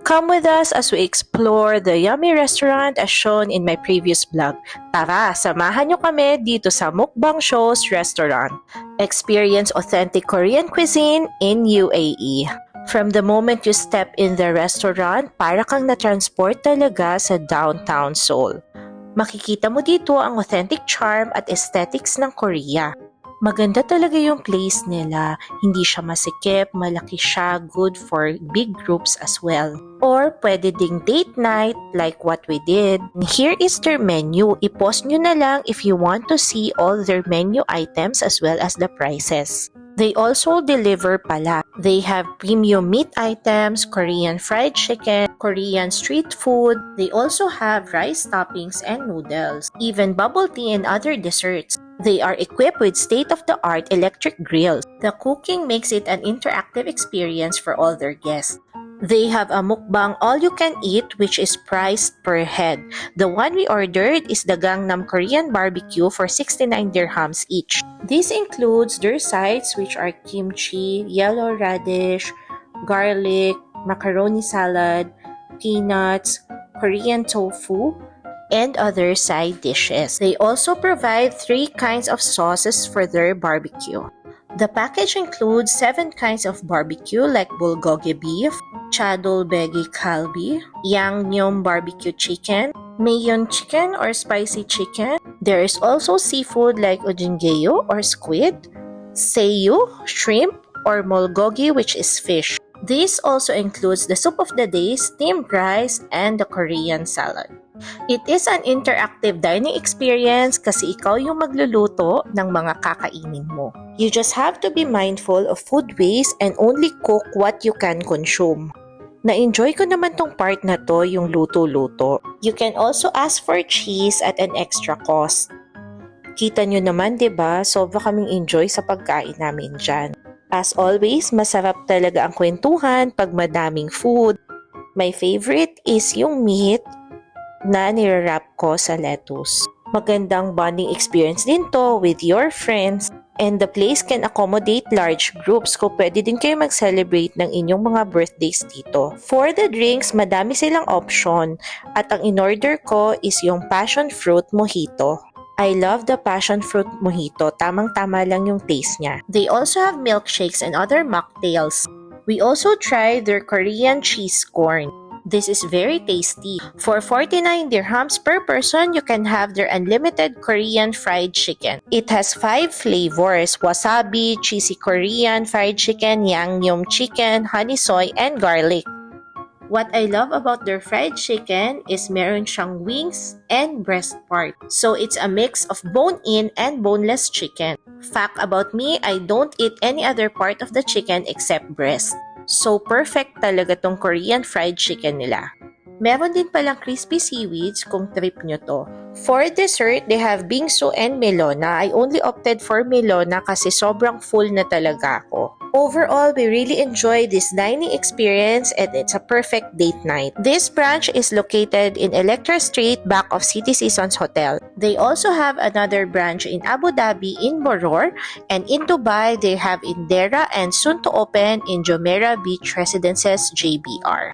Come with us as we explore the yummy restaurant as shown in my previous vlog. Tara, samahan nyo kami dito sa Mukbang Show's restaurant. Experience authentic Korean cuisine in UAE. From the moment you step in the restaurant, para kang na-transport talaga sa downtown Seoul. Makikita mo dito ang authentic charm at aesthetics ng Korea. Maganda talaga yung place nila. Hindi siya masikip, malaki siya, good for big groups as well. Or pwede ding date night like what we did. Here is their menu. I-pause nyo na lang if you want to see all their menu items as well as the prices. They also deliver pala. They have premium meat items, Korean fried chicken, Korean street food. They also have rice toppings and noodles, even bubble tea and other desserts. They are equipped with state-of-the-art electric grills. The cooking makes it an interactive experience for all their guests. They have a mukbang all-you-can-eat which is priced per head. The one we ordered is the Gangnam Korean barbecue for 69 dirhams each. This includes their sides which are kimchi, yellow radish, garlic, macaroni salad, peanuts, Korean tofu, and other side dishes. They also provide 3 kinds of sauces for their barbecue. The package includes 7 kinds of barbecue like bulgogi beef, chadol-begi kalbi, yangnyeom barbecue chicken, mayon chicken or spicy chicken. There is also seafood like ujingeyo or squid, seiyu, shrimp, or mulgogi which is fish. This also includes the soup of the day, steamed rice, and the Korean salad. It is an interactive dining experience kasi ikaw yung magluluto ng mga kakainin mo. You just have to be mindful of food waste and only cook what you can consume. Na-enjoy ko naman tong part na to, yung luto-luto. You can also ask for cheese at an extra cost. Kita nyo naman, 'di ba? Sobra kaming enjoy sa pagkain namin dyan. As always, masarap talaga ang kwentuhan pag madaming food. My favorite is yung meat na nirarap ko sa lettuce. Magandang bonding experience din to with your friends. And the place can accommodate large groups kung pwede din kayo mag-celebrate ng inyong mga birthdays dito. For the drinks, madami silang option. At ang in-order ko is yung passion fruit mojito. I love the passion fruit mojito. Tamang-tama lang yung taste niya. They also have milkshakes and other mocktails. We also tried their Korean cheese corn. This is very tasty. For 49 dirhams per person, you can have their unlimited Korean fried chicken. It has 5 flavors: wasabi, cheesy Korean fried chicken, yangnyeom chicken, honey soy, and garlic. What I love about their fried chicken is meron siyang wings and breast part. So it's a mix of bone-in and boneless chicken. Fact about me, I don't eat any other part of the chicken except breast. So perfect talaga tong Korean fried chicken nila. Meron din palang crispy seaweeds kung trip nyo to. For dessert, they have bingsu and melona. I only opted for melona kasi sobrang full na talaga ako. Overall, we really enjoy this dining experience and it's a perfect date night. This branch is located in Electra Street, back of City Seasons Hotel. They also have another branch in Abu Dhabi in Boror, and in Dubai, they have in Dera and soon to open in Jumeirah Beach Residences JBR.